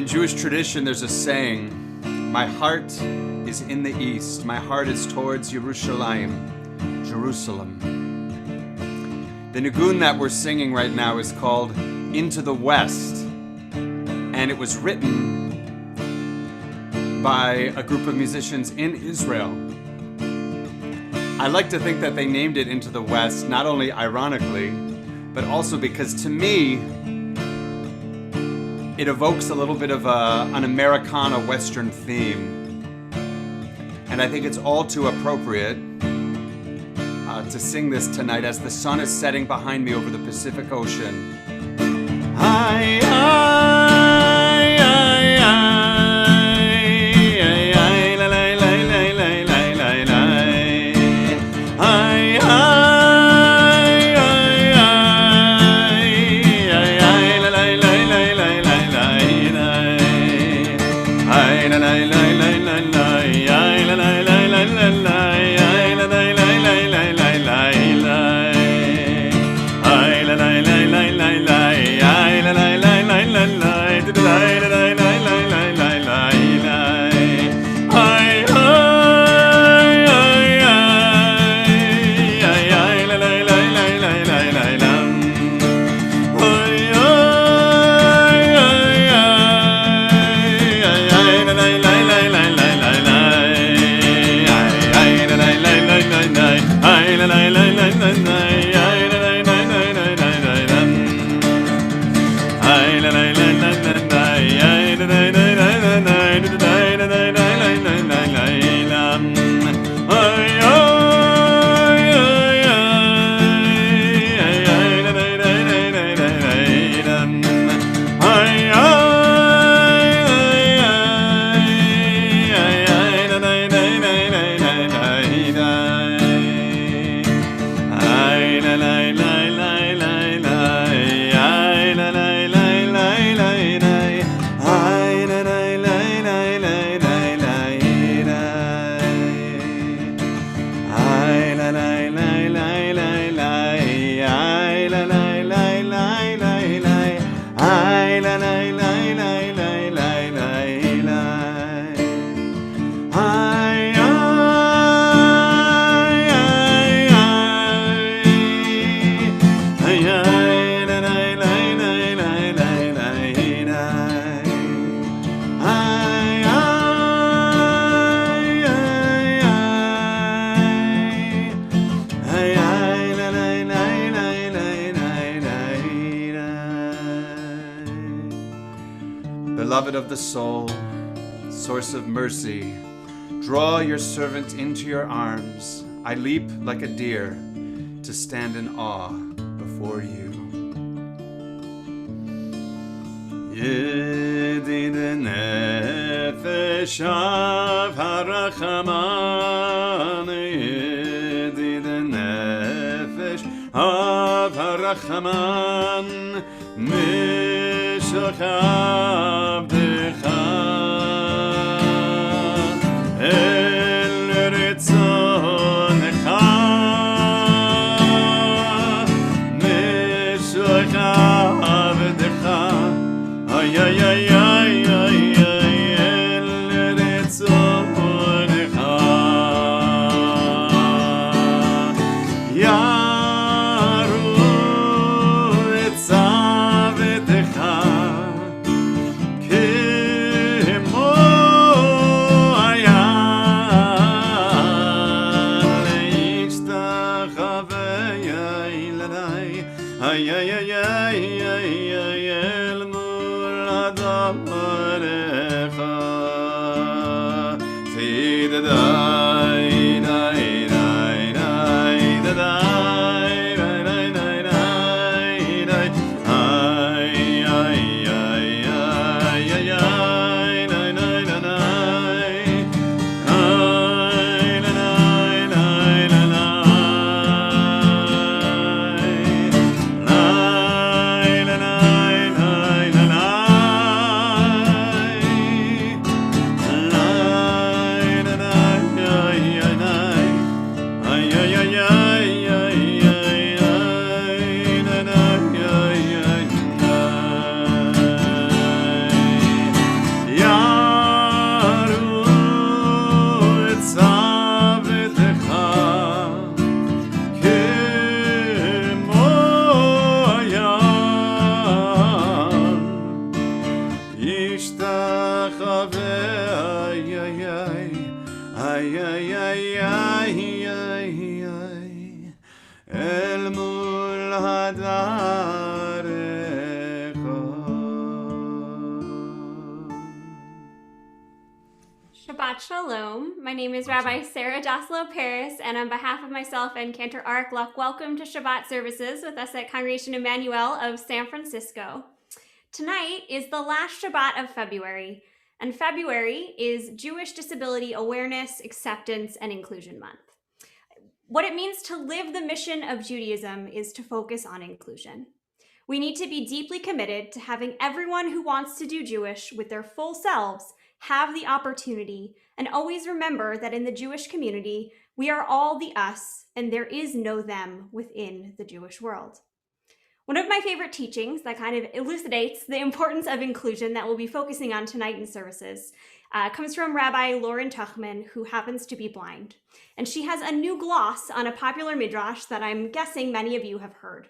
In Jewish tradition, there's a saying, my heart is in the east, my heart is towards Yerushalayim, Jerusalem. The nigun that we're singing right now is called Into the West, and it was written by a group of musicians in Israel. I like to think that they named it Into the West, not only ironically, but also because to me, it evokes a little bit of an Americana Western theme. And I think it's all too appropriate to sing this tonight as the sun is setting behind me over the Pacific Ocean. Hi, hi, hi, hi. Beloved of the soul, source of mercy, draw your servant into your arms. I leap like a deer to stand in awe before you. Yedid nefesh av harachaman, Yedid nefesh av harachaman, Mishach abdecha el ritzonecha, Mishach abdecha, ay ay ay ay ay ay el ritzonecha, ay ay ay ay ay ay el murad amarecha tidadai dai dai dai dadai dai dai dai dai dai ay ay ay ay ay ay dai dai dai dai Shabbat Shalom. My name is Rabbi Sarah Daslow Paris, and on behalf of myself and Cantor Arik Luck, welcome to Shabbat services with us at Congregation Emanu-El of San Francisco. Tonight is the last Shabbat of February, and February is Jewish Disability Awareness, Acceptance, and Inclusion Month. What it means to live the mission of Judaism is to focus on inclusion. We need to be deeply committed to having everyone who wants to do Jewish with their full selves have the opportunity, and always remember that in the Jewish community, we are all the us, and there is no them within the Jewish world. One of my favorite teachings that kind of elucidates the importance of inclusion that we'll be focusing on tonight in services comes from Rabbi Lauren Tuchman, who happens to be blind. And she has a new gloss on a popular midrash that I'm guessing many of you have heard.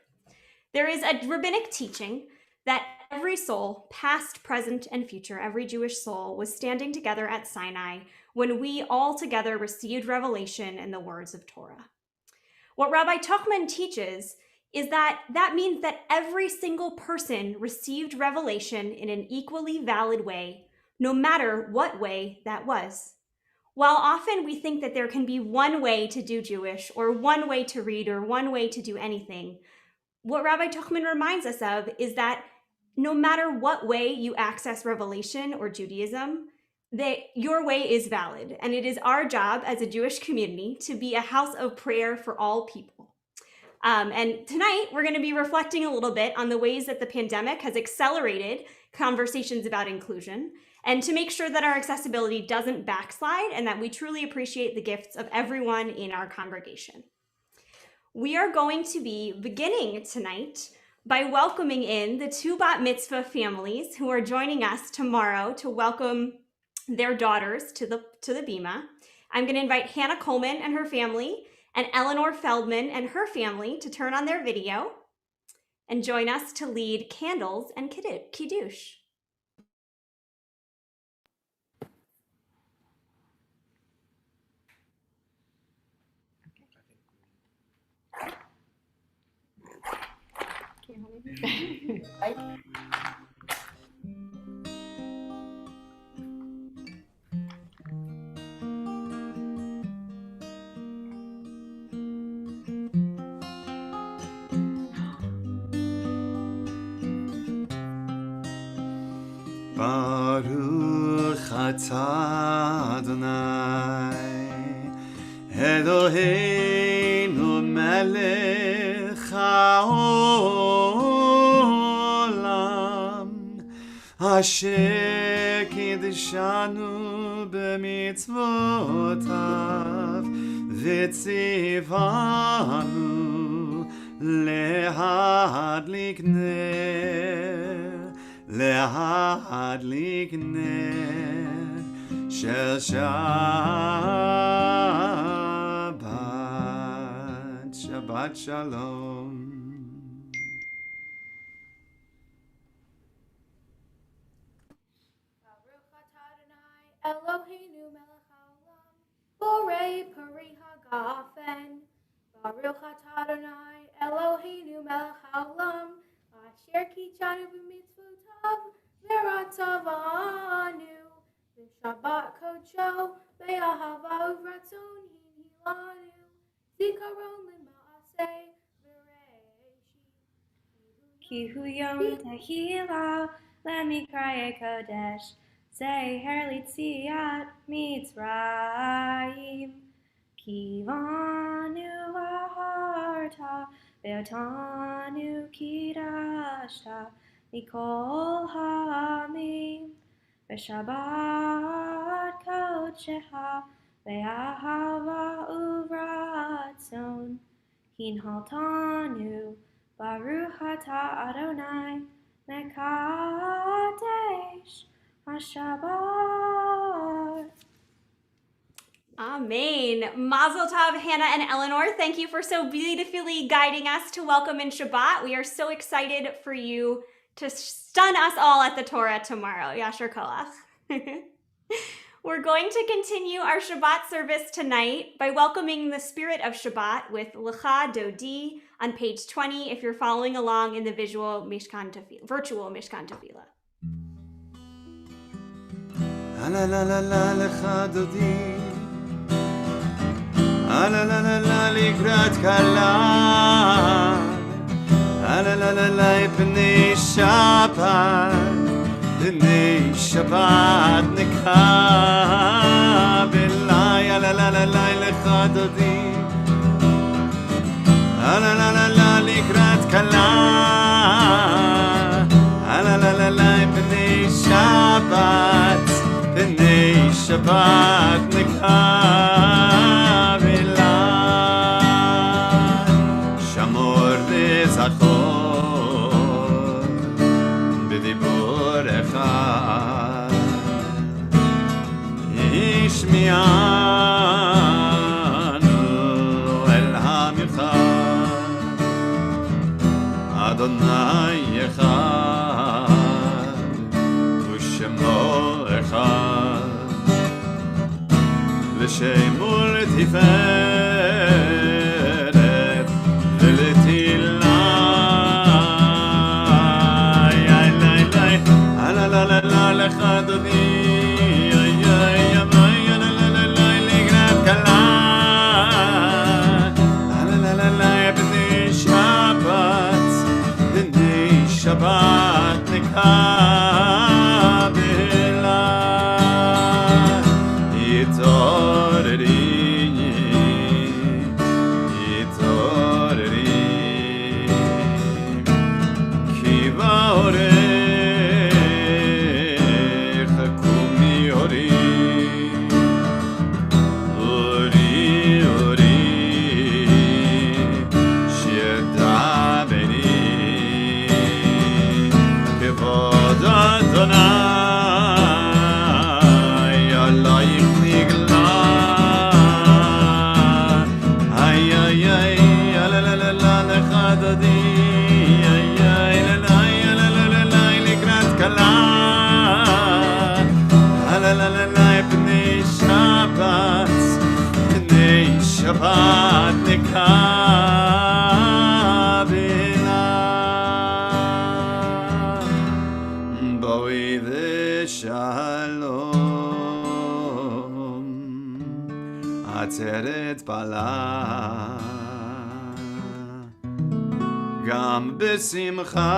There is a rabbinic teaching that every soul, past, present, and future, every Jewish soul was standing together at Sinai when we all together received revelation and the words of Torah. What Rabbi Tuchman teaches is that means that every single person received revelation in an equally valid way, no matter what way that was. While often we think that there can be one way to do Jewish, or one way to read, or one way to do anything, what Rabbi Tuchman reminds us of is that no matter what way you access revelation or Judaism, your way is valid. And it is our job as a Jewish community to be a house of prayer for all people. And tonight, we're going to be reflecting a little bit on the ways that the pandemic has accelerated conversations about inclusion, and to make sure that our accessibility doesn't backslide and that we truly appreciate the gifts of everyone in our congregation. We are going to be beginning tonight by welcoming in the two bat mitzvah families who are joining us tomorrow to welcome their daughters to the bima. I'm going to invite Hannah Coleman and her family and Eleanor Feldman and her family to turn on their video and join us to lead candles and kiddush. Baruch atah Adonai Eloheinu melech haolam Asher kiddushanu b'mitzvotav v'tzivanu lehadlik ner להדליק נר של שבת שלום. Baruch atah Adonai Eloheinu melech haolam borei peri hagafen. Baruch atah Adonai Eloheinu melech haolam asher kichanu b'mitzvotav v'ratzavanu v'shabbat kodsho v'ahava uvratzon hinhilanu zikaron l'maaseh v'reishi Ki hu yom tahila lemikraye kodesh zeher litziat mitzrayim ki vanu vaharta ve'otanu kidashta mikol ha'amim v'shabbat kodsheha ve'ahava uvratzon hinhaltanu Baruch atah Adonai Mekadesh HaShabbat. Amen. Mazel tov, Hannah and Eleanor. Thank you for so beautifully guiding us to welcome in Shabbat. We are so excited for you to stun us all at the Torah tomorrow. Yasher Koach. We're going to continue our Shabbat service tonight by welcoming the spirit of Shabbat with L'cha Dodi, on page 20 if you're following along in the virtual Mishkan Tefillah. La la la la lecha dodi, la la la la likrat kala, la la la la bnei Shabbat nekabelai, la la la la lecha dodi, la la la la likrat kala, la la la la bnei Shabbat. B'nei Shabbat nekabelai, shamor v'zachor b'dibur echad, ishmi'anu el hamichad, Adonai echad u'shemo echad, l'shemo l'tiferet v'letilai, la la la la lecha dodi, la la la la ligrat kala, la la la la b'nei Shabbat nekabelai, yitoreri ki ba'orech kumi ori shedaberi kevod Adonai alayich nigla, ay ay ay la la la la lecha dodi, ay ay la la la la likrat kala, la la la la b'nei Shabbat nekabelai, boi v'shalom atzeret bala, gam b'simcha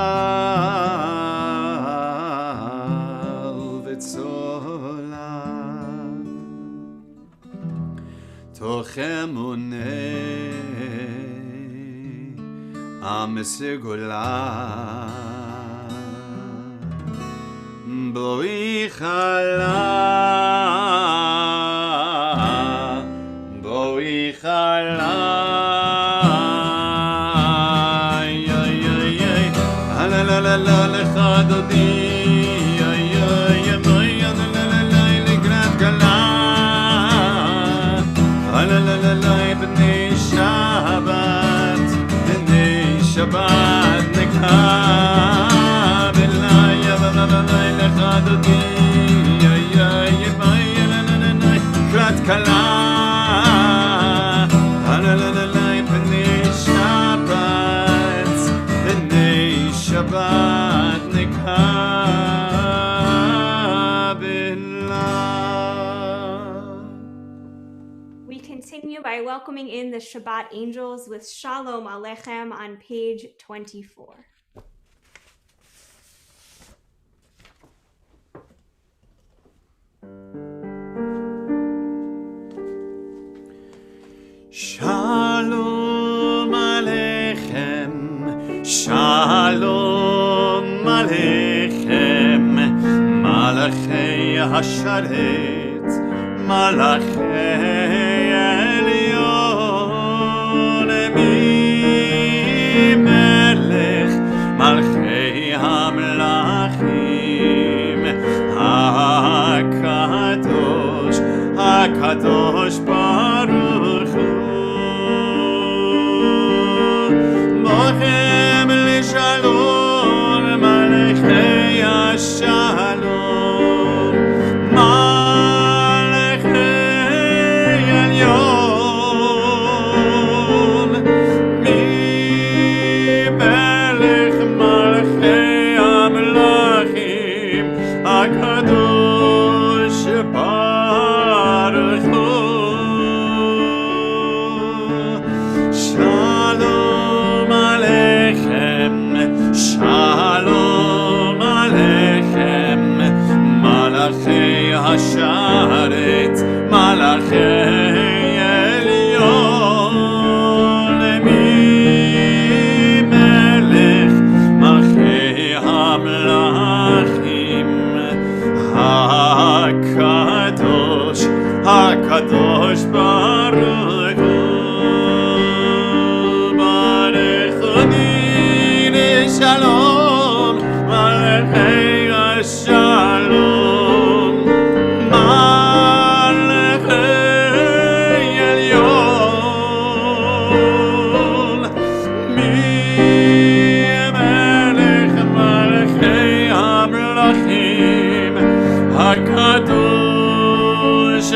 u'b'tzola, toch emunei am segula, boi chala, la la la la lecha dodi, la la la la ligrat kala, la la la la b'nei Shabbat nekabelai, la la la la lecha dodi, la la la likrat kala, la la la la b'nei Shabbat nekabelai. We continue by welcoming in the Shabbat angels with Shalom Aleichem on page 24. Shalom Aleichem, Shalom Aleichem, Malachei Hasharet, Malachei Elyon, Mi Melech, Malchei Hamlachim, HaKadosh, HaKadosh Baruch Hu, Bochem L'Shalom, Malachei HaShalom, Malachei Elyon, Mi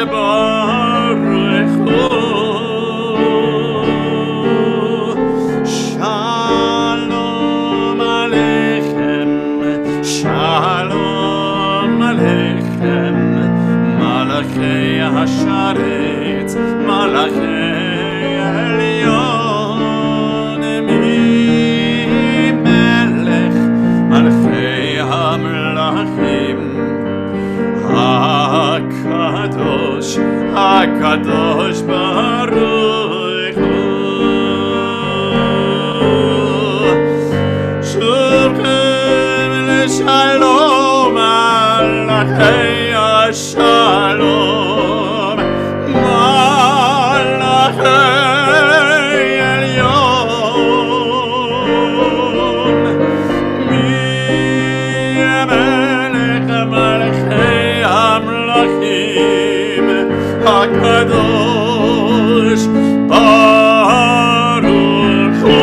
baruch hu. Shalom aleichem, shalom aleichem, malachei hasharet, malachei elyon, mi melech, malachei hamlachim, HaKadosh, HaKadosh baruch hu. Shulchan l'shalom malachei hashalom, malachei elyon, mi melech malachei hamlachim, HaKadosh baruch hu.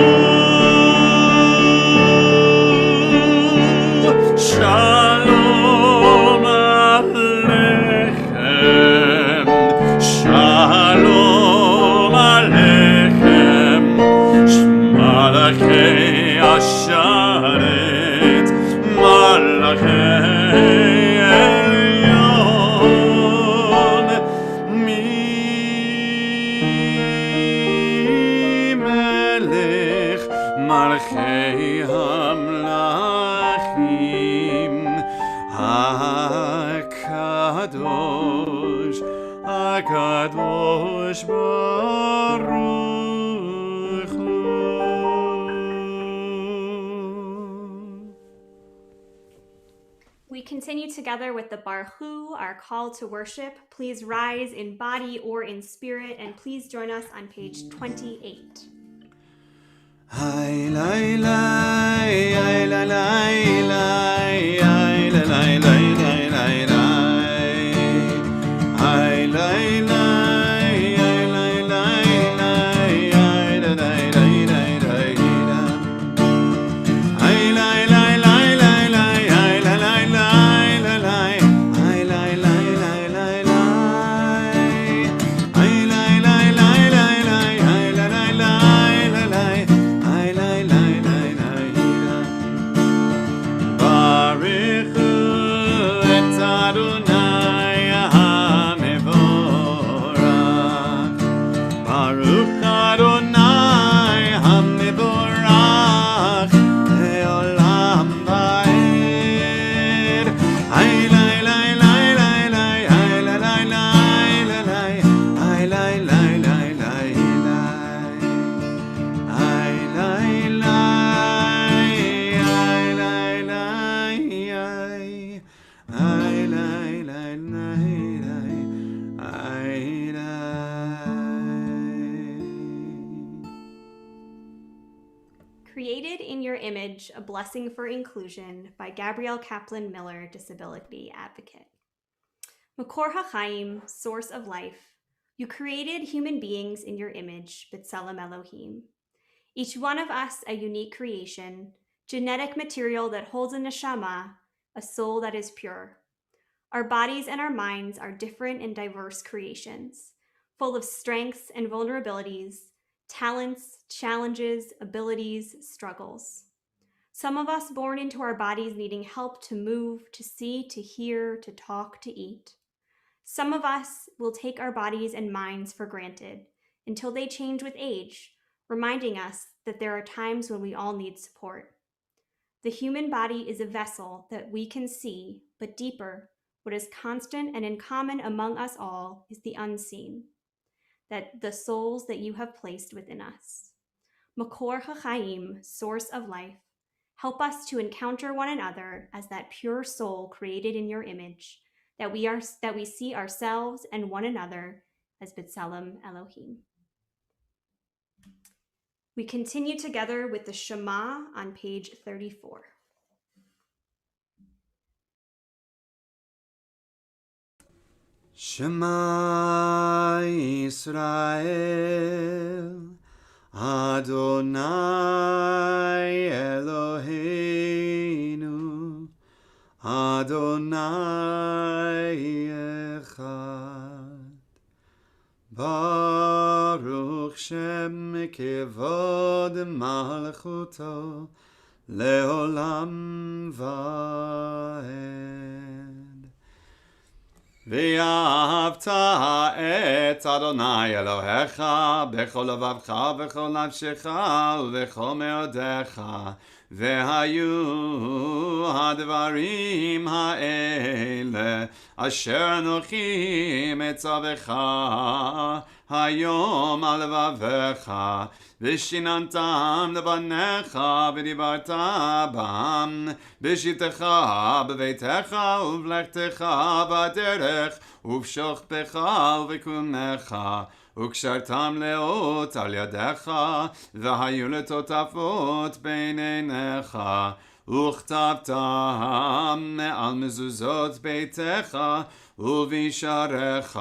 Shalom aleichem, shalom aleichem, malachei asharet, malachei elyon, mi melech malachei hamlachim, HaKadosh, HaKadosh baruch hu. We continue together with the Baruch Hu, our call to worship. Please rise in body or in spirit, and please join us on page 28. Ay lay lay, ay lay lay lay, ay lay lay lay lay lay lay, ay lay lay, ay lay lay lay, ay lay lay lay lay lay, ay lay lay lay lay lay, ay lay lay lay lay lay, ay lay lay lay lay lay, ay lay lay lay lay lay, ay lay lay lay lay lay. Baruch hu et Adonai hamevorach, Baruch Adonai hamevorach, leolam vaed. Ay lay lay lay lay lay, ay lay lay lay lay lay, ay lay lay lay lay lay, ay lay lay, ay lay lay, ay lay lay lay, ay lay. Created in Your Image, A Blessing for Inclusion by Gabrielle Kaplan Miller, Disability Advocate. Makor HaChaim, Source of Life, you created human beings in your image, B'Tselem Elohim. Each one of us a unique creation, genetic material that holds a neshama, a soul that is pure. Our bodies and our minds are different and diverse creations, full of strengths and vulnerabilities, talents, challenges, abilities, struggles. Some of us born into our bodies needing help to move, to see, to hear, to talk, to eat. Some of us will take our bodies and minds for granted until they change with age, reminding us that there are times when we all need support. The human body is a vessel that we can see, but deeper, what is constant and in common among us all is the unseen, that the souls that you have placed within us. Makor HaChaim, Source of Life, help us to encounter one another as that pure soul created in your image, that we see ourselves and one another as B'Tselem Elohim. We continue together with the Shema on page 34. Shema Yisrael, Adonai Eloheinu, Adonai Echad. Baruch Shem Kevod Malchuto Leolam Vaed. V'ahavta et Adonai Elohecha b'chol levavcha v'chol nafshecha v'chol meodecha v'hayu hadvarim ha'ele asher anochi metzavecha hayom al levavecha v'shinantam levanecha v'dibarta bam b'shitecha b'veitecha uvlechtecha b'derech uv'shochpecha uv'kunecha וקשרתם לאות על ידיך, והיו לטוטפות בין עיניך, וכתבתם על מזוזות ביתך ובישעריך,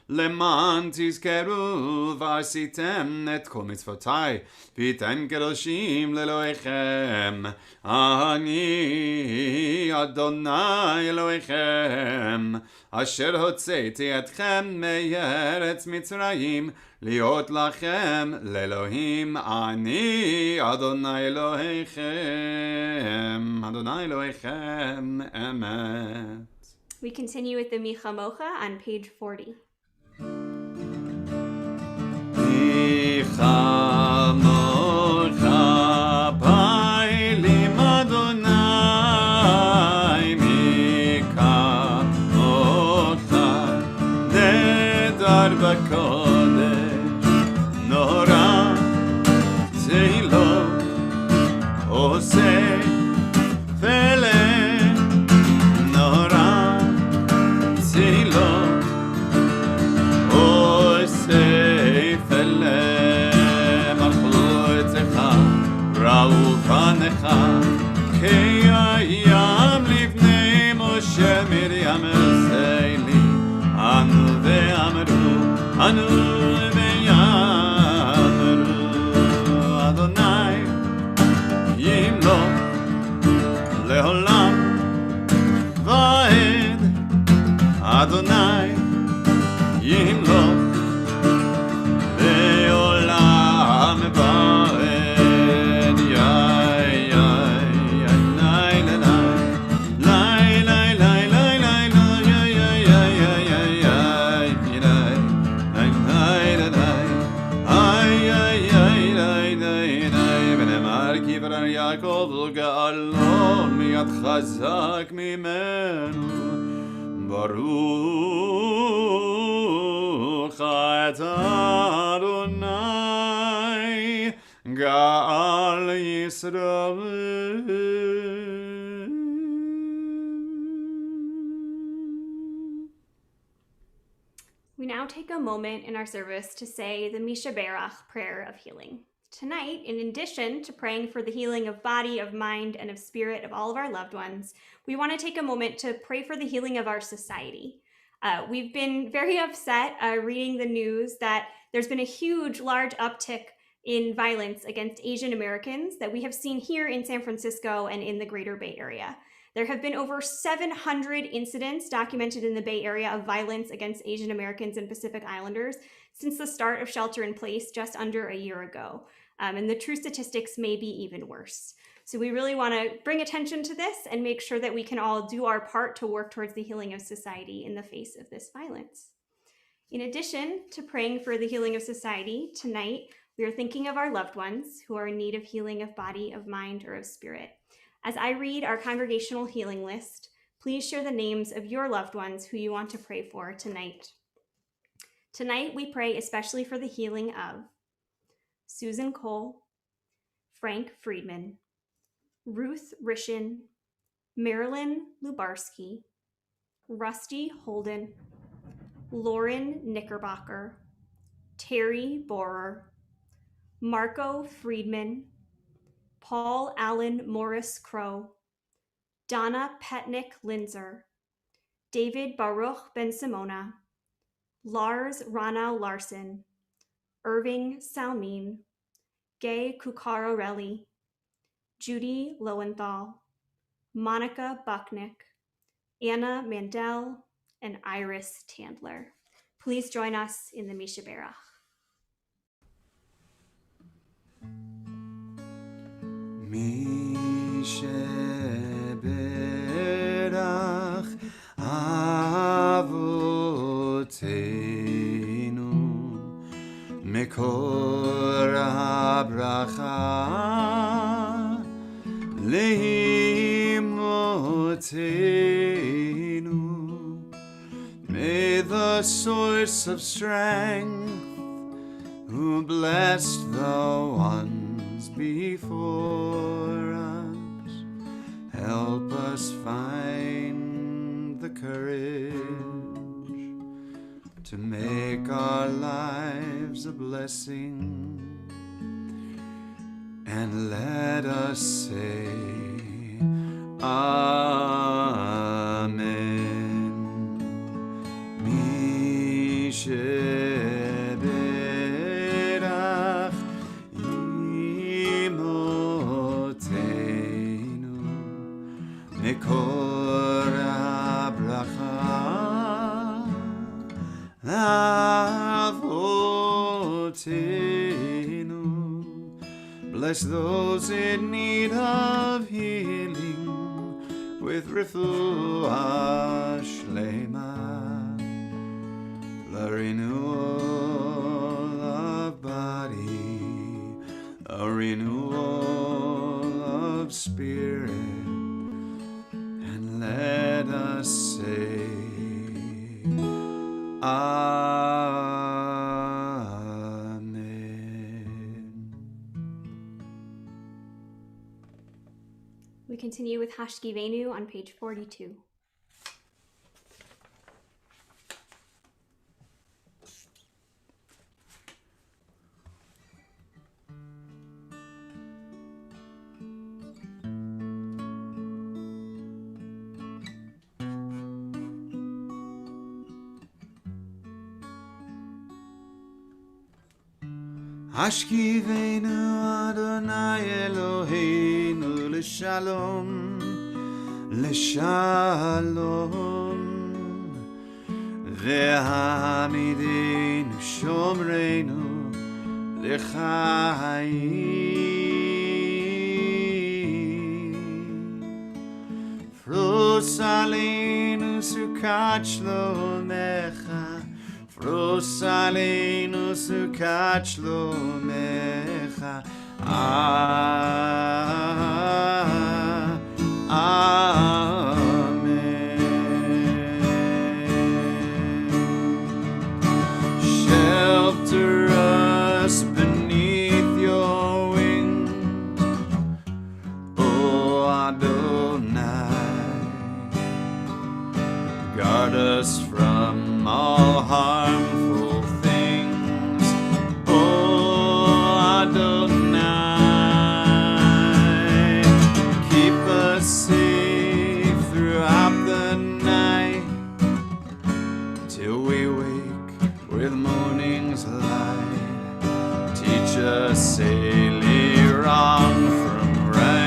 למען תזכרו ועשיתם את כל מצוותי, והייתם קדושים לאלוהיכם. אני אדוני אלוהיכם, אשר הוצאתי אתכם מארץ מצרים, להיות לכם לאלוהים. אני אדוני אלוהיכם, אדוני אלוהיכם אמת. We continue with the Micha Mocha on page 40. Micha Mocha Pailim Adonai, Micha Mocha Nedar B'Kodesh, Nora Teilo Oseh Fele Nora Teilo Oseh Fele Malchutecha Raufanecha Keyayam Livnei Moshe Miriam Seili Anu ve'amru Anu ve'amru Adonai Yimloch Leolam Vaed Adonai Yimloch Leolam Vaed Yai Yai Yai Lai Lai Lai Lai Lai Lai Lai Yai Yai Yai Yai Yai Yai Lai Lai Lai Ay Yai Yai Lai Lai Lai ונאמר כי ברר יעקב וגאלו מיד חזק ממנו ברוך אתה אדוני גאל ישראל. We now take a moment in our service to say the Misha Berach prayer of healing. Tonight, in addition to praying for the healing of body, of mind, and of spirit of all of our loved ones, we want to take a moment to pray for the healing of our society. We've been very upset reading the news that there's been a huge, large uptick in violence against Asian Americans that we have seen here in San Francisco and in the Greater Bay Area. There have been over 700 incidents documented in the Bay Area of violence against Asian Americans and Pacific Islanders since the start of shelter in place just under a year ago. And the true statistics may be even worse. So we really want to bring attention to this and make sure that we can all do our part to work towards the healing of society in the face of this violence. In addition to praying for the healing of society, tonight we are thinking of our loved ones who are in need of healing of body, of mind, or of spirit. As I read our congregational healing list, please share the names of your loved ones who you want to pray for tonight. Tonight, we pray especially for the healing of Susan Cole, Frank Friedman, Ruth Rishin, Marilyn Lubarsky, Rusty Holden, Lauren Knickerbocker, Terry Borer, Marco Friedman, Paul Allen Morris Crow, Donna Petnick Linzer, David Baruch Ben Simona, Lars Ranau Larson, Irving Salmin, Gay Cuccarorelli, Judy Lowenthal, Monica Bucknick, Anna Mandel, and Iris Tandler. Please join us in the Misha Berach. Berach Avoteinu Mekor HaBracha Leimotenu. May the source of strength who blessed the ones before us help us find the courage to make our lives a blessing, and let us say Amen. Misheberach Imotenu Mekor HaBracha Avotenu. Bless those in need of healing with refuah shlema, the renewal of body, a renewal of spirit, and let us say Amen. We continue with Hashkivenu on page 42. Hashkivenu Adonai Eloheinu l'shalom, l'shalom, ve'hamidenu shomreinu l'chaim. Fros aleinu sukat shlomecha, Fros aleinu sukat shlomecha. Amen. Shelter us beneath your wings, O Adonai. Guard us from all harmful things, O Adonai. Keep us safe throughout the night, till we wake with morning's light. Teach us daily wrong from right.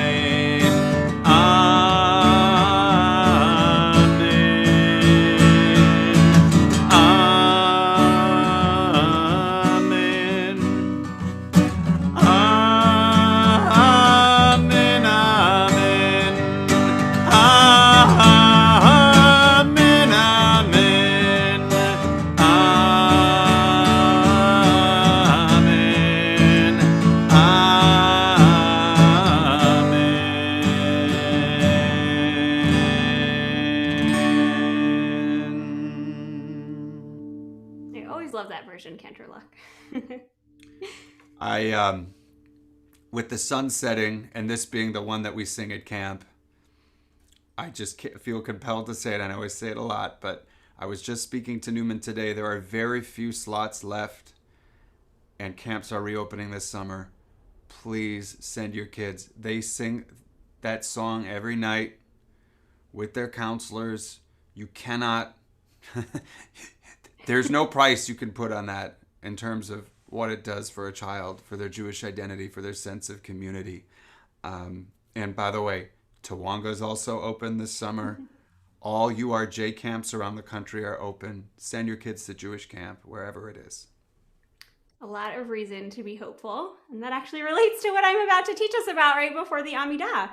Love that version, Cantor Luck. With the sun setting, and this being the one that we sing at camp, I just feel compelled to say it, and I always say it a lot, but I was just speaking to Newman today. There are very few slots left, and camps are reopening this summer. Please send your kids. They sing that song every night with their counselors. You cannot... There's no price you can put on that in terms of what it does for a child, for their Jewish identity, for their sense of community. And by the way, Tawanga's also open this summer. All URJ camps around the country are open. Send your kids to Jewish camp, wherever it is. A lot of reason to be hopeful. And that actually relates to what I'm about to teach us about right before the Amidah.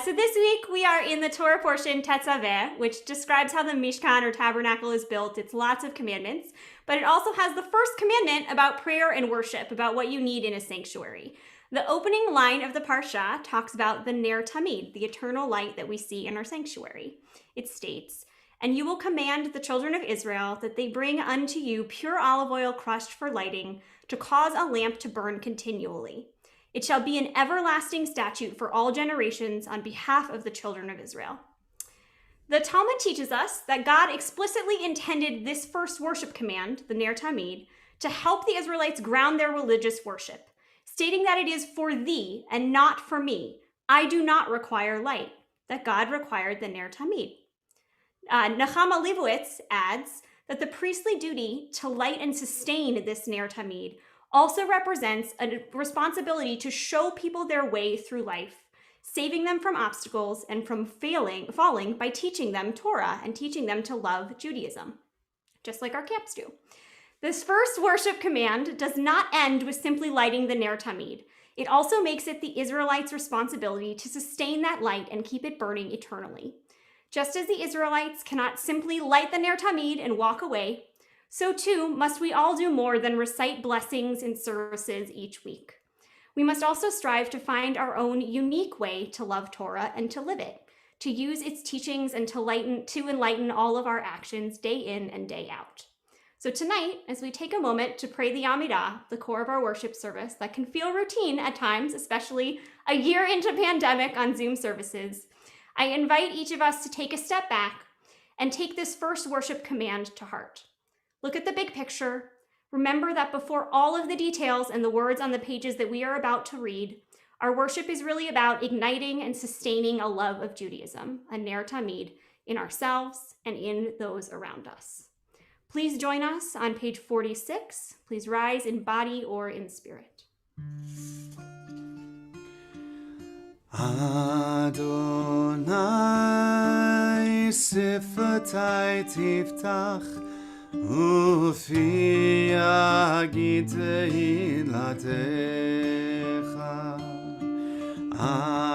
So this week we are in the Torah portion Tetzaveh, which describes how the Mishkan or tabernacle is built. It's lots of commandments, but it also has the first commandment about prayer and worship, about what you need in a sanctuary. The opening line of the Parsha talks about the Ner Tamid, the eternal light that we see in our sanctuary. It states, "And you will command the children of Israel that they bring unto you pure olive oil crushed for lighting, to cause a lamp to burn continually. It shall be an everlasting statute for all generations on behalf of the children of Israel." The Talmud teaches us that God explicitly intended this first worship command, the Ner Tamid, to help the Israelites ground their religious worship, stating that it is for thee and not for me. I do not require light, that God required the Ner Tamid. Nechama Leibowitz adds that the priestly duty to light and sustain this Ner Tamid also represents a responsibility to show people their way through life, saving them from obstacles and from falling by teaching them Torah and teaching them to love Judaism, just like our camps do. This first worship command does not end with simply lighting the Ner Tamid. It also makes it the Israelites' responsibility to sustain that light and keep it burning eternally. Just as the Israelites cannot simply light the Ner Tamid and walk away, so too must we all do more than recite blessings and services each week. We must also strive to find our own unique way to love Torah and to live it, to use its teachings and to enlighten all of our actions day in and day out. So tonight, as we take a moment to pray the Amidah, the core of our worship service that can feel routine at times, especially a year into pandemic on Zoom services, I invite each of us to take a step back and take this first worship command to heart. Look at the big picture. Remember that before all of the details and the words on the pages that we are about to read, our worship is really about igniting and sustaining a love of Judaism, a Ner Tamid, in ourselves and in those around us. Please join us on page 46. Please rise in body or in spirit. Adonai sifatai tiftach ufi yagid tehillatcha.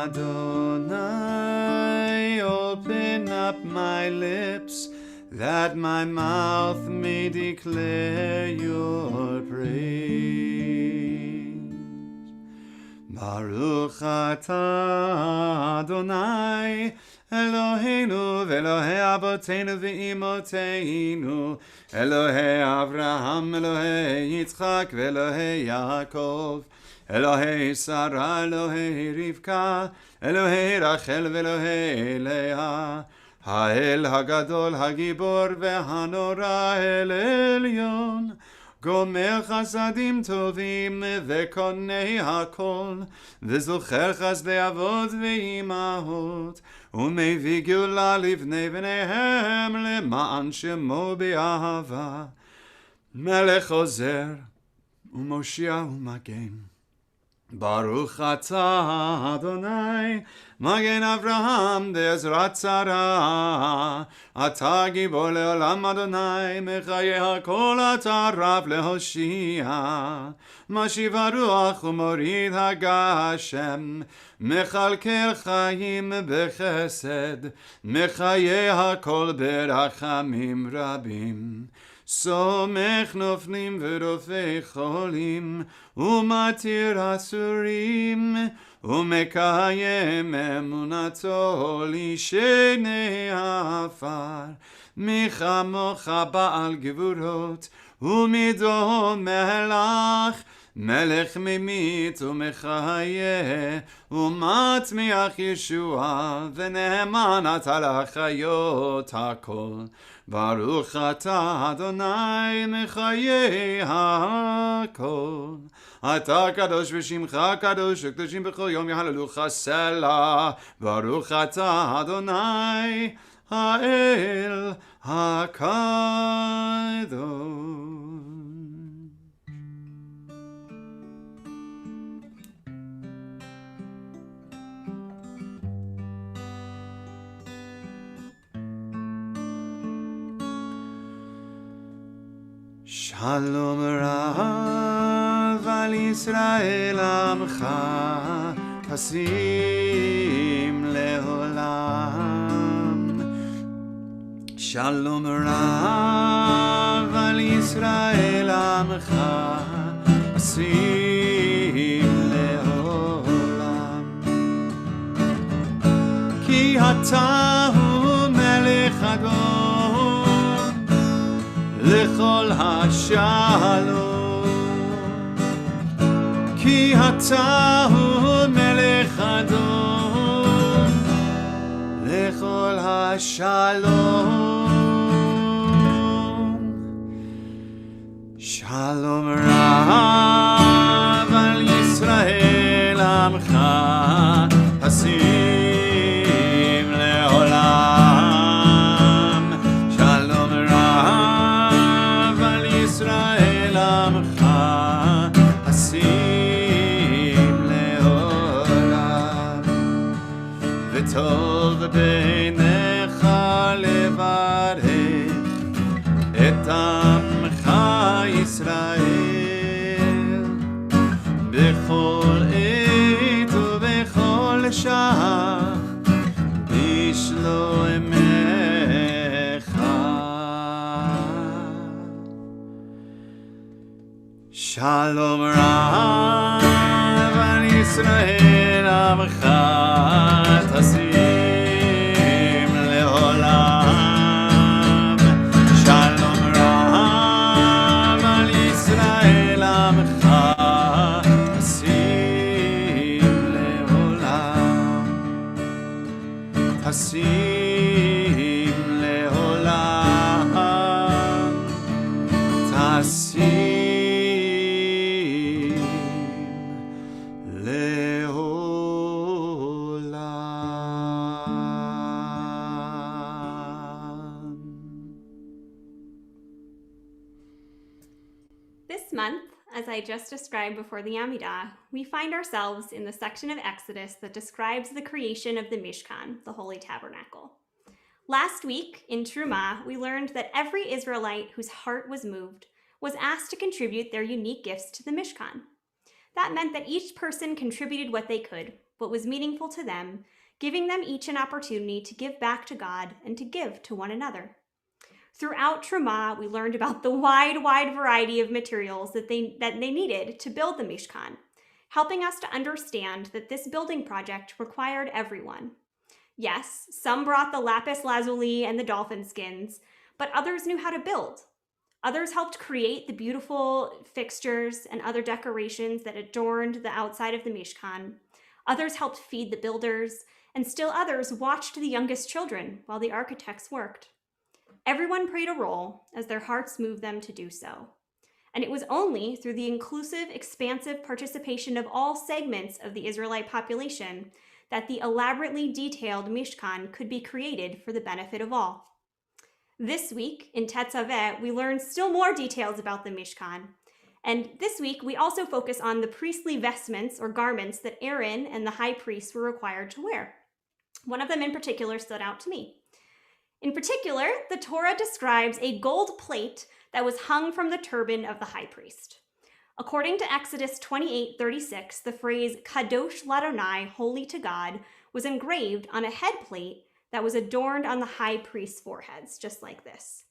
Adonai, open up my lips, that my mouth may declare your praise. Baruch atah Adonai, Eloheinu ve'Elohei Avoteinu ve'Imoteinu, Elohei Avraham, Elohei Yitzchak ve'Elohei Yaakov, Elohei Sarah, Elohei Rivka, Elohei Rachel ve'Elohei Leah, Ha'el Hagadol Hagibor ve'Hanora El Elyon, Gomer chasadim tovim vekonei hakol, v'zocher chasdei avot ve'imahot, u'mevii geula livnei v'neihem le'ma'an shemo be'ahava, melech ozer u'moshia u'magen. Baruch atah Adonai, Magen Avraham de'ezrat tzara, atah gibor le'olam Adonai, mechaye hakol atah rav lehoshia, mashiv haruach u'morid hagashem, mechalkel chayim bechesed, mechaye hakol berachamim rabim. Somech noflim v'rofei cholim, u'matir asurim, u'mekayem emunato lishenei afar, michamocha ba'al gevurot, u'mido melach, melech mimit u'mechaye, u'matmiach Yeshua, v'neheman atal hachayot hakol. Baruch atah Adonai mechaye hakol. Atah kadosh v'shimcha kadosh u'kedoshim b'chol yom yahalelucha selah. Baruch atah Adonai ha'el hakadosh. Shalom Rav al Yisrael Amcha Hasim Leolam. Shalom Rav al Yisrael Amcha Hasim Leolam. Ki Hatahu Melech Adon Lechol HaShalom. Ki Hatahu Melech Adon Lechol HaShalom. Shalom Rav al Yisrael Amcha Hasim Leolam. Shalom Rav al Yisrael Amcha Hasim Leolam. V'tov beinecha levarech et amcha Yisrael bechol et ubechol shah bishloemecha. Shalom Rav al Yisrael Amcha Hasim Leolam. Shalom Rav al Yisrael Amcha Hasim Leolam. Hasim Leolam. Hasim This month, as I just described before the Amidah, we find ourselves in the section of Exodus that describes the creation of the Mishkan, the Holy Tabernacle. Last week, in Truma, we learned that every Israelite whose heart was moved was asked to contribute their unique gifts to the Mishkan. That meant that each person contributed what they could, what was meaningful to them, giving them each an opportunity to give back to God and to give to one another. Throughout Truma, we learned about the wide variety of materials that they needed to build the Mishkan, helping us to understand that this building project required everyone. Yes, some brought the lapis lazuli and the dolphin skins, but others knew how to build. Others helped create the beautiful fixtures and other decorations that adorned the outside of the Mishkan. Others helped feed the builders, and still others watched the youngest children while the architects worked. Everyone played a role as their hearts moved them to do so. And it was only through the inclusive, expansive participation of all segments of the Israelite population that the elaborately detailed Mishkan could be created for the benefit of all. This week, in Tetzavet, we learned still more details about the Mishkan. And this week, we also focus on the priestly vestments or garments that Aaron and the high priest were required to wear. One of them in particular stood out to me. In particular, the Torah describes a gold plate that was hung from the turban of the high priest. According to Exodus 28:36, the phrase Kadosh Ladonai, holy to God, was engraved on a head plate that was adorned on the high priest's foreheads, just like this.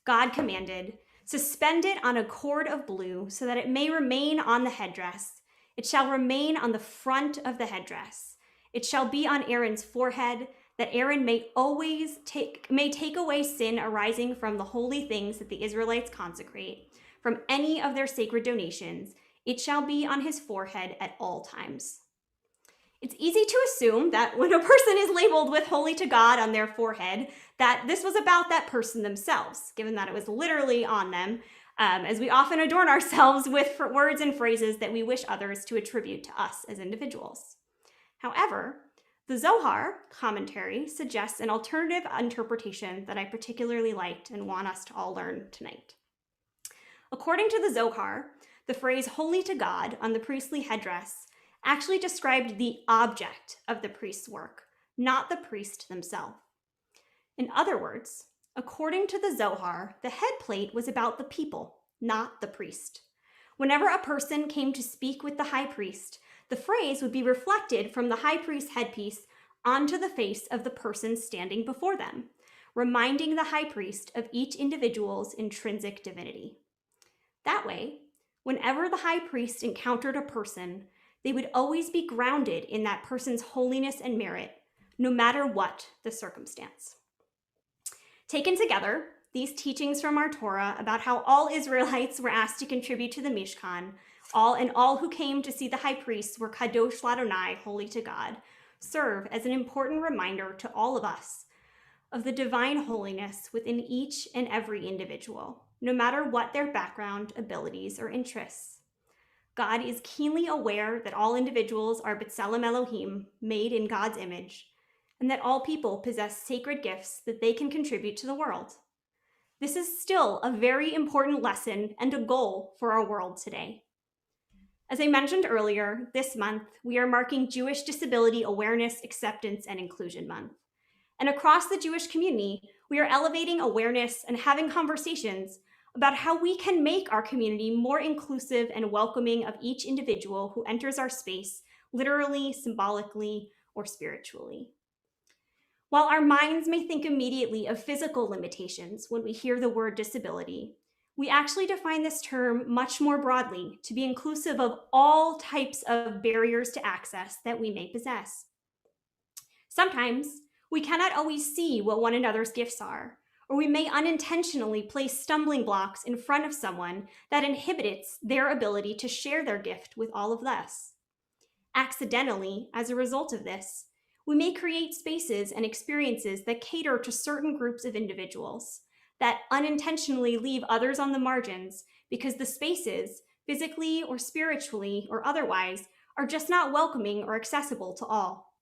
God commanded, "Suspend it on a cord of blue so that it may remain on the headdress. It shall remain on the front of the headdress. It shall be on Aaron's forehead, that Aaron may always take away sin arising from the holy things that the Israelites consecrate, from any of their sacred donations. It shall be on his forehead at all times." It's easy to assume that when a person is labeled with holy to God on their forehead, that this was about that person themselves, given that it was literally on them, as we often adorn ourselves with words and phrases that we wish others to attribute to us as individuals. However, the Zohar commentary suggests an alternative interpretation that I particularly liked and want us to all learn tonight. According to the Zohar, the phrase holy to God on the priestly headdress actually described the object of the priest's work, not the priest themselves. In other words, according to the Zohar, the head plate was about the people, not the priest. Whenever a person came to speak with the high priest, the phrase would be reflected from the high priest's headpiece onto the face of the person standing before them, reminding the high priest of each individual's intrinsic divinity. That way, whenever the high priest encountered a person, they would always be grounded in that person's holiness and merit, no matter what the circumstance. Taken together, these teachings from our Torah about how all Israelites were asked to contribute to the Mishkan, all who came to see the high priests were kadosh l'Adonai, holy to God, serve as an important reminder to all of us of the divine holiness within each and every individual, no matter what their background, abilities, or interests. God is keenly aware that all individuals are B'Tselem Elohim, made in God's image, and that all people possess sacred gifts that they can contribute to the world. This is still a very important lesson and a goal for our world today. As I mentioned earlier, this month, we are marking Jewish Disability Awareness, Acceptance, and Inclusion Month. And across the Jewish community, we are elevating awareness and having conversations about how we can make our community more inclusive and welcoming of each individual who enters our space, literally, symbolically, or spiritually. While our minds may think immediately of physical limitations when we hear the word disability, we actually define this term much more broadly to be inclusive of all types of barriers to access that we may possess. Sometimes we cannot always see what one another's gifts are, or we may unintentionally place stumbling blocks in front of someone that inhibits their ability to share their gift with all of us. Accidentally, as a result of this, we may create spaces and experiences that cater to certain groups of individuals, that unintentionally leave others on the margins because the spaces, physically or spiritually or otherwise, are just not welcoming or accessible to all.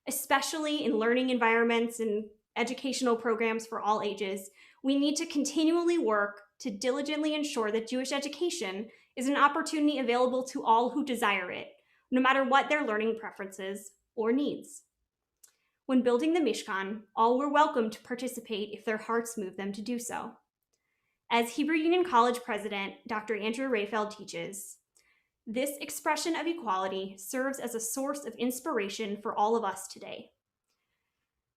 Especially in learning environments and educational programs for all ages, we need to continually work to diligently ensure that Jewish education is an opportunity available to all who desire it, no matter what their learning preferences or needs. When building the Mishkan, all were welcome to participate if their hearts move them to do so. As Hebrew Union College President Dr. Andrew Rayfeld teaches, this expression of equality serves as a source of inspiration for all of us today.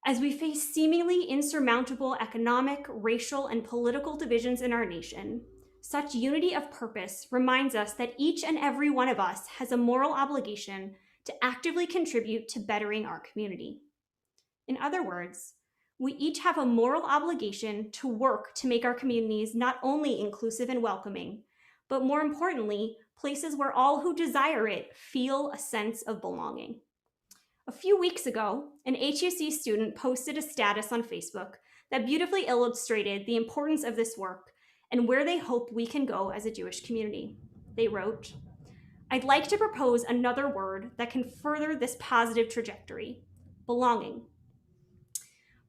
As we face seemingly insurmountable economic, racial, and political divisions in our nation, such unity of purpose reminds us that each and every one of us has a moral obligation to actively contribute to bettering our community. In other words, we each have a moral obligation to work to make our communities not only inclusive and welcoming, but more importantly, places where all who desire it feel a sense of belonging. A few weeks ago, an HUC student posted a status on Facebook that beautifully illustrated the importance of this work and where they hope we can go as a Jewish community. They wrote, "I'd like to propose another word that can further this positive trajectory: belonging.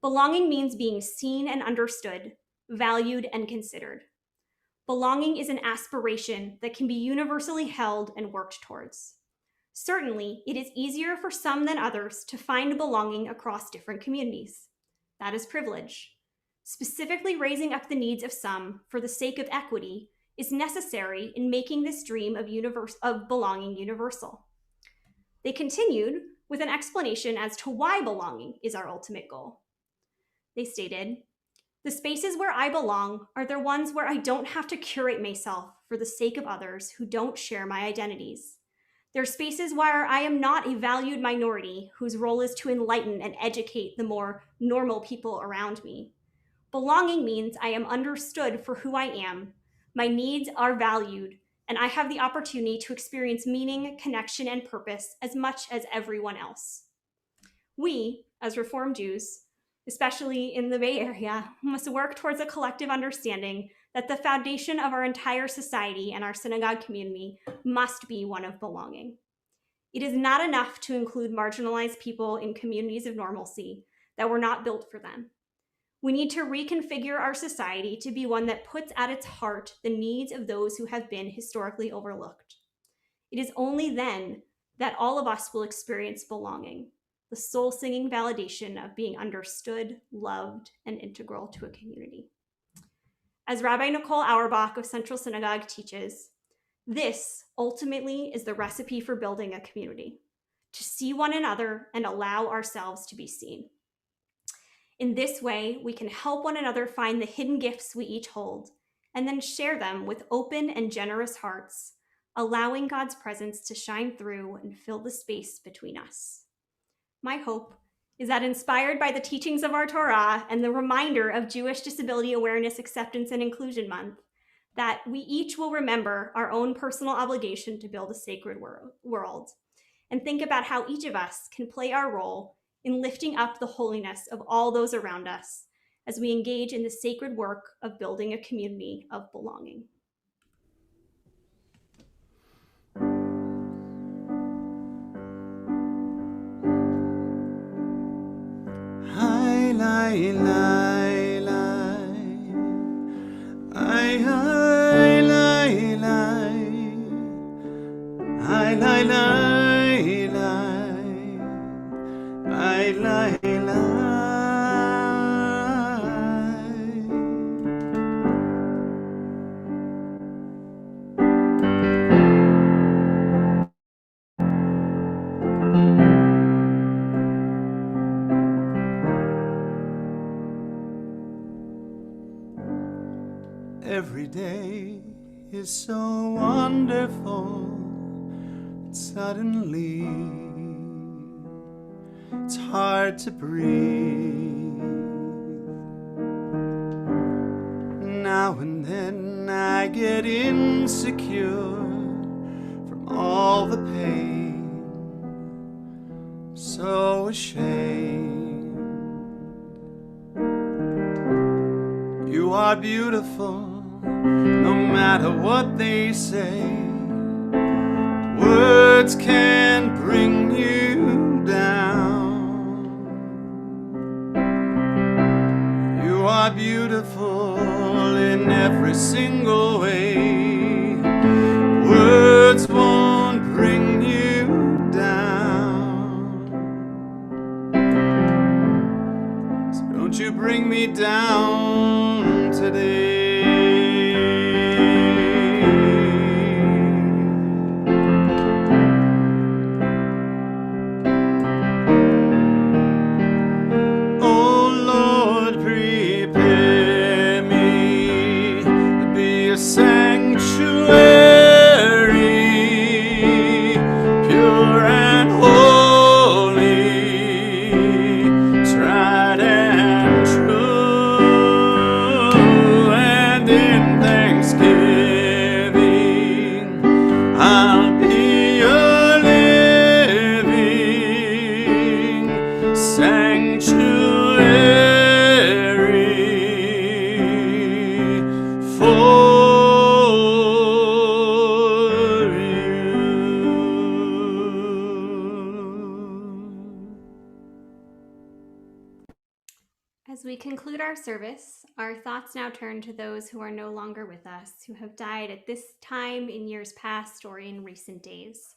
Belonging means being seen and understood, valued and considered. Belonging is an aspiration that can be universally held and worked towards. Certainly, it is easier for some than others to find belonging across different communities. That is privilege. Specifically raising up the needs of some for the sake of equity is necessary in making this dream of belonging universal." They continued with an explanation as to why belonging is our ultimate goal. They stated, "The spaces where I belong are the ones where I don't have to curate myself for the sake of others who don't share my identities. They're spaces where I am not a valued minority whose role is to enlighten and educate the more normal people around me. Belonging means I am understood for who I am, my needs are valued, and I have the opportunity to experience meaning, connection, and purpose as much as everyone else. We, as Reform Jews, especially in the Bay Area, must work towards a collective understanding that the foundation of our entire society and our synagogue community must be one of belonging. It is not enough to include marginalized people in communities of normalcy that were not built for them. We need to reconfigure our society to be one that puts at its heart the needs of those who have been historically overlooked. It is only then that all of us will experience belonging, the soul-singing validation of being understood, loved, and integral to a community." As Rabbi Nicole Auerbach of Central Synagogue teaches, this ultimately is the recipe for building a community: to see one another and allow ourselves to be seen. In this way, we can help one another find the hidden gifts we each hold and then share them with open and generous hearts, allowing God's presence to shine through and fill the space between us. My hope is that, inspired by the teachings of our Torah and the reminder of Jewish Disability Awareness, Acceptance, and Inclusion Month, that we each will remember our own personal obligation to build a sacred world and think about how each of us can play our role in lifting up the holiness of all those around us as we engage in the sacred work of building a community of belonging. Hi, li, li, li. Hi, hi, li, li. Hi, li, li, li. Hi, li, li. Every day is so wonderful. Suddenly, it's hard to breathe. Now and then I get insecure from all the pain. So ashamed. You are beautiful, no matter what they say. Words can bring you down. You are beautiful in every single way. Words won't bring you down. So don't you bring me down today. Sanctuary, pure and holy, tried and true, and in thanksgiving I'll be a living sanctuary for As we conclude our service, our thoughts now turn to those who are no longer with us, who have died at this time, in years past, or in recent days.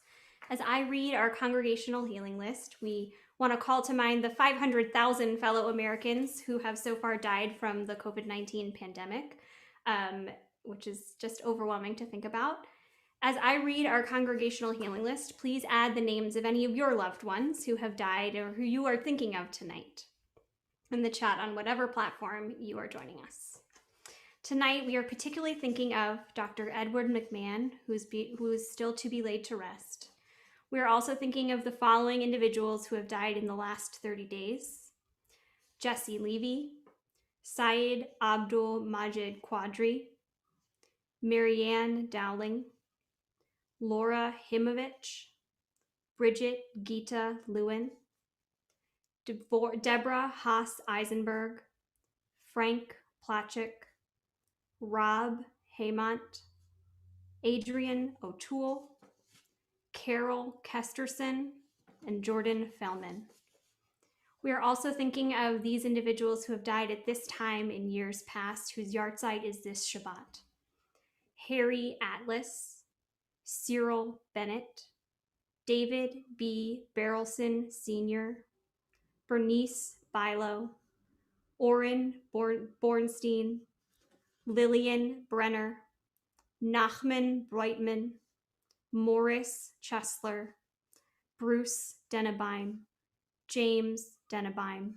As I read our congregational healing list, we want to call to mind the 500,000 fellow Americans who have so far died from the COVID-19 pandemic, which is just overwhelming to think about. As I read our congregational healing list, please add the names of any of your loved ones who have died or who you are thinking of tonight in the chat on whatever platform you are joining us. Tonight, we are particularly thinking of Dr. Edward McMahon, who is still to be laid to rest. We are also thinking of the following individuals who have died in the last 30 days: Jesse Levy, Syed Abdul Majid Quadri, Marianne Dowling, Laura Himovich, Bridget Gita Lewin, Deborah Haas Eisenberg, Frank Plachik, Rob Haymont, Adrian O'Toole, Carol Kesterson, and Jordan Fellman. We are also thinking of these individuals who have died at this time in years past, whose yahrzeit is this Shabbat: Harry Atlas, Cyril Bennett, David B. Barrelson Sr., Bernice Bilo, Orrin Bornstein, Lillian Brenner, Nachman Breitman, Morris Chesler, Bruce Dennebeim, James Dennebeim,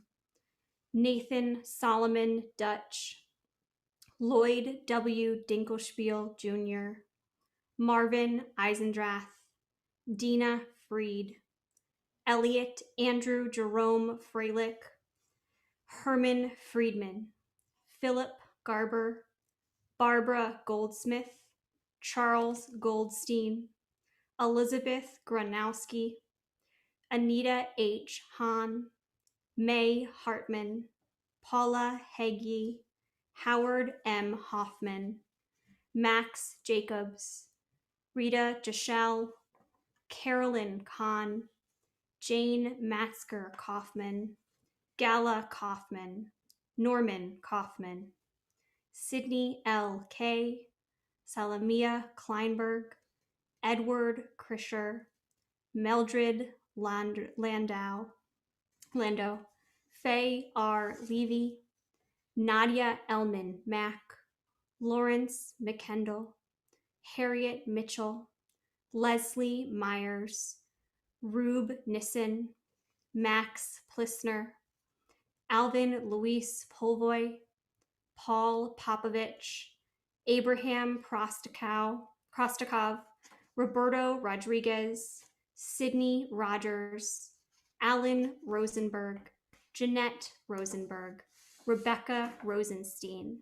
Nathan Solomon Dutch, Lloyd W. Dinkelspiel Jr., Marvin Eisendrath, Dina Freed, Elliot Andrew Jerome Freilich, Herman Friedman, Philip Garber, Barbara Goldsmith, Charles Goldstein, Elizabeth Gronowski, Anita H. Hahn, May Hartman, Paula Heggie, Howard M. Hoffman, Max Jacobs, Rita Jashel, Carolyn Kahn, Jane Matzker Kaufman, Gala Kaufman, Norman Kaufman, Sydney L. Kay, Salamia Kleinberg, Edward Krischer, Meldred Lando, Faye R. Levy, Nadia Elman Mack, Lawrence McKendall, Harriet Mitchell, Leslie Myers, Rube Nissen, Max Plissner, Alvin Luis Polvoy, Paul Popovich, Abraham Prostakov, Roberto Rodriguez, Sydney Rogers, Alan Rosenberg, Jeanette Rosenberg, Rebecca Rosenstein,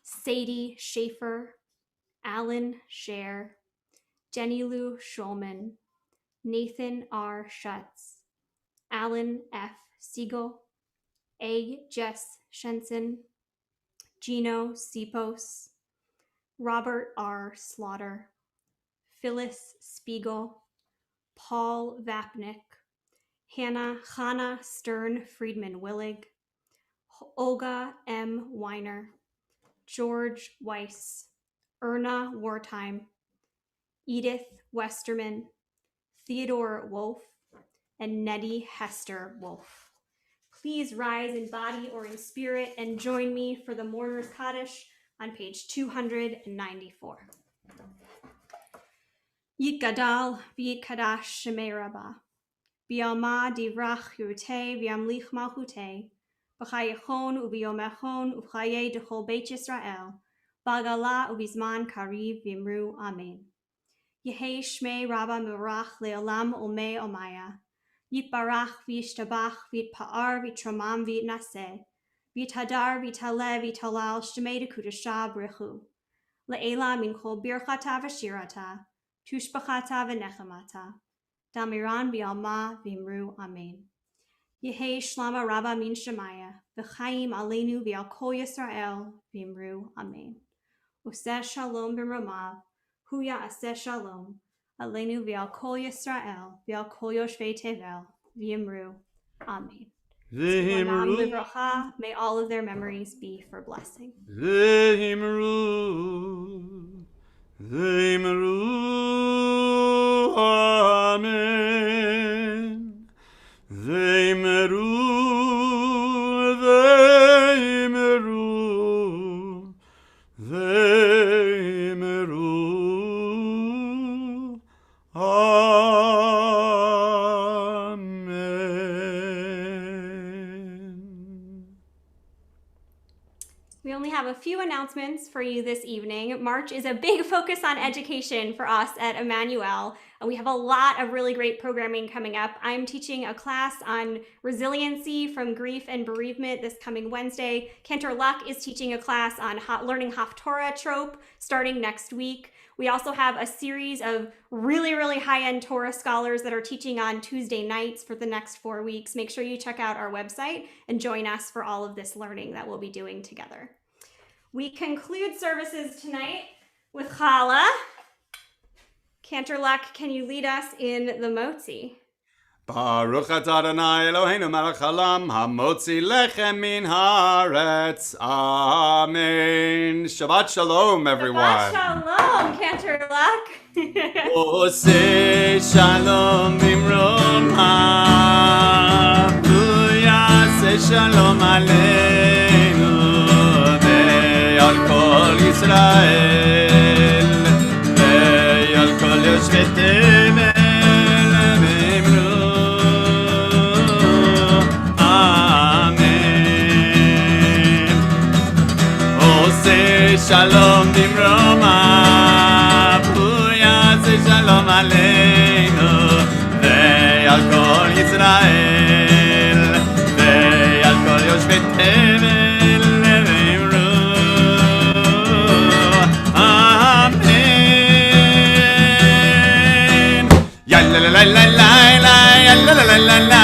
Sadie Schaefer, Alan Scher, Jenny Lou Schulman, Nathan R. Schutz, Alan F. Siegel, A. Jess Shenson, Gino Sipos, Robert R. Slaughter, Phyllis Spiegel, Paul Vapnik, Hannah Stern Friedman Willig, Olga M. Weiner, George Weiss, Erna Wartime, Edith Westerman, Theodore Wolf, and Nettie Hester Wolf. Please rise in body or in spirit and join me for the Mourner's Kaddish on page 294. Yitgadal v'yitkadash shemei Rabbah, v'yalma divrach yurtei v'yamlich malchutei, b'chayechon u'b'yomechon u'b'chayei d'chol Beit Yisrael, b'agala u'b'zman kariv v'imru amen. Yehei shmei Rabbah mirach le'olam olmei omaya, Yitbarach v'yishtabach v'yitpa'ar v'yitramam v'yitnaseh, v'yithadar v'yitaleh v'yitalal shemei dekudasha b'rechu, le'ela min chol birchata v'shirata, tushbachata v'nechamata, damiran v'yalma v'imru amen. Yehei shlama Rabbah min shemaya, v'chaim aleinu v'al kol Yisrael v'imru amen. Useh shalom b'ramav, huya aseh shalom, Aleinu v'al kol Yisrael, v'al kol yoshvei tevel, v'yimru. Amen. Zmanam livracha, may all of their memories be for blessing. V'imru, amen. V'imru, We only have a few announcements for you this evening. March is a big focus on education for us at Emanu-El, and we have a lot of really great programming coming up. I'm teaching a class on resiliency from grief and bereavement this coming Wednesday. Cantor Luck is teaching a class on learning Haftorah trope starting next week. We also have a series of really high-end Torah scholars that are teaching on Tuesday nights for the next 4 weeks. Make sure you check out our website and join us for all of this learning that we'll be doing together. We conclude services tonight with Challah. Cantor Luck, can you lead us in the Motzi? Baruch atah Adonai Eloheinu melech haolam hamotzi lechem min haaretz. Amen. Shabbat shalom, everyone. Shabbat shalom, Cantor Luck. Oseh shalom bimroma, v'yaseh shalom aleinu ve'al kol ישראל ועל כל יושבי תבל ואמרו אמן. עושה שלום במרומה הוא יעשה שלום עלינו ועל כל ישראל ועל כל יושבי תבל ואמרו אמן. יאללה לה לה לה לה יאללה לה לה לה לה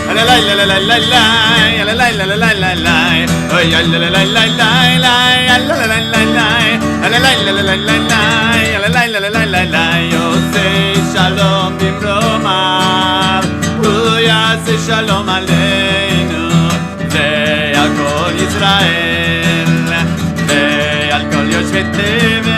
יאללה לה לה לה לה לה יאללה לה לה לה לה לה יאללה לה לה לה לה לה יאללה לה לה לה לה יאללה לה לה לה לה לה יאללה לה לה לה לה לה יעשה שלום במרומיו הוא יעשה שלום עלינו ועל כל ישראל ועל כל יושבי תבל